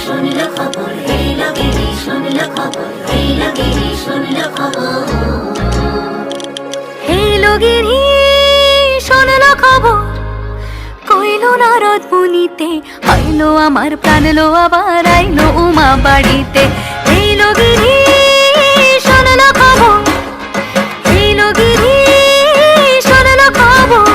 শুনলো খবর, এলো গিরি শুনলো খবর, এলো গিরি শুনলো খবর। এলো গিরি শুনলো খবর, কইলো নারদ মুনিতে, আইলো আমার প্রাণ লো আবার আইলো উমা বাড়িতে। এলো গিরি শুনলো খবর, এলো গিরি শুনলো খবর,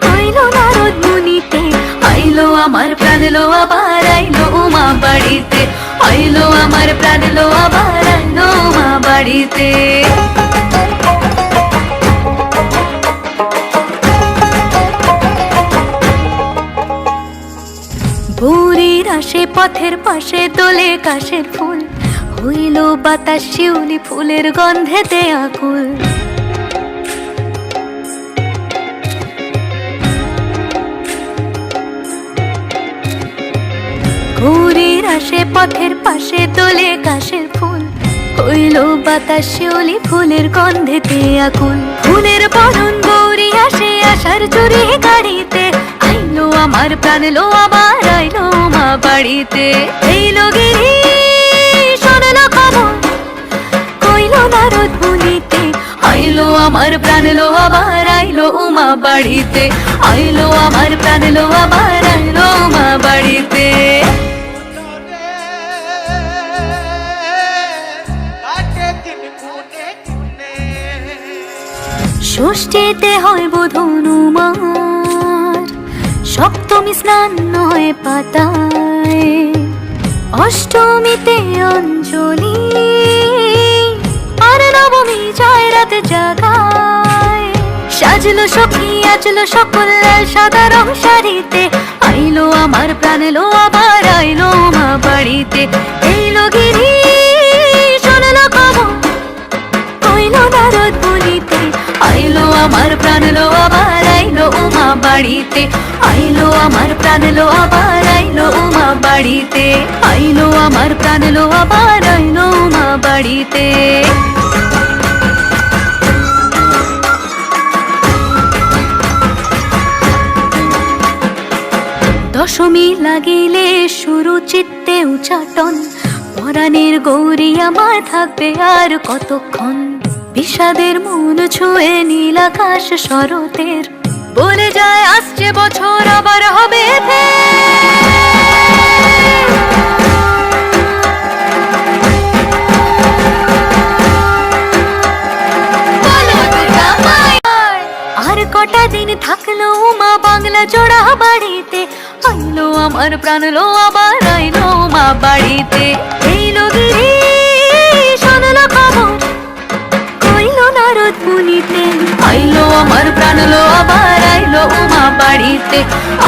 কইলো নারদ মুনিতে, আইলো আমার প্রাণ লো আবার আইলো উমা বাড়িতে, আইলো আমার প্রাণ লো আবার আইলো উমা বাড়িতে। ভোরের আসে পথের পাশে তোলে কাশের ফুল, হইল বাতাস শিউলি ফুলের গন্ধেতে আকুল। ভোরের আসে পথের পাশে তোলে কাশের ফুল, হইল বাতাস শিউলি ফুলের গন্ধেতে আকুল। ফুলের বরণ গৌরী আসে আশার চুরি গাড়িতে, আইলো আমার প্রাণ লো আবার আইলো মা বাড়িতে। এইলো গিরি শুনলো খবর, কইলো নারদ মুনিতে, আইলো আমার প্রাণ লো আবার আইলো উমা বাড়িতে, আইলো আমার প্রাণ লো আবার আইলো উমা বাড়িতে। ষষ্ঠীতে হয় বোধন উমার, সপ্তমী স্নান হয় পাতায়, অষ্টমীতে অঞ্জলি, আর নবমী যায় রাতে জাগায়। সাজলো সখী আজলো সকল লাল সাদা রং শাড়িতে, আইলো আমার প্রাণ লো আবার আইলো মা বাড়িতে। এইলো গিরি শুনলো খবর, কইলো নারদ মুনিতে, আইলো আমার প্রাণ লো আবার আইলো উমা বাড়িতে, আইলো আমার প্রাণ লো আবার আইলো উমা বাড়িতে, আইলো আমার প্রাণ লো আবার আইলো উমা বাড়িতে। দশমী লাগিলে শুরু চিত্তে উচাটন, পরাণের গৌরী আমার থাকবে আর কতক্ষণ। বিষাদের মন ছুঁয়ে নীল আকাশ শরতের, বলে যায় আসছে বছর আবার হবে আর কটা দিন থাকলো মা বাংলা জোড়া বাড়িতে, আইলো আমার প্রাণ লো আবার আইলো মা বাড়িতে। এইলো গিরি শুনলো খবর, কইলো নারদ মুনিতে, আইলো আমার প্রাণ লো আবার আইলো উমা বাড়িতে,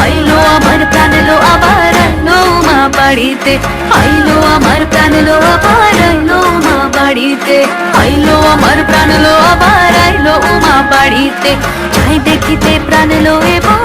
আইলো আমার প্রাণ লো আবার আইলো উমা বাড়িতে, আইলো আমার প্রাণ লো আবার আইলো উমা বাড়িতে, আইলো আমার প্রাণ লো আবার আইলো উমা বাড়িতে। যাই দেখিতে প্রাণ লো এবার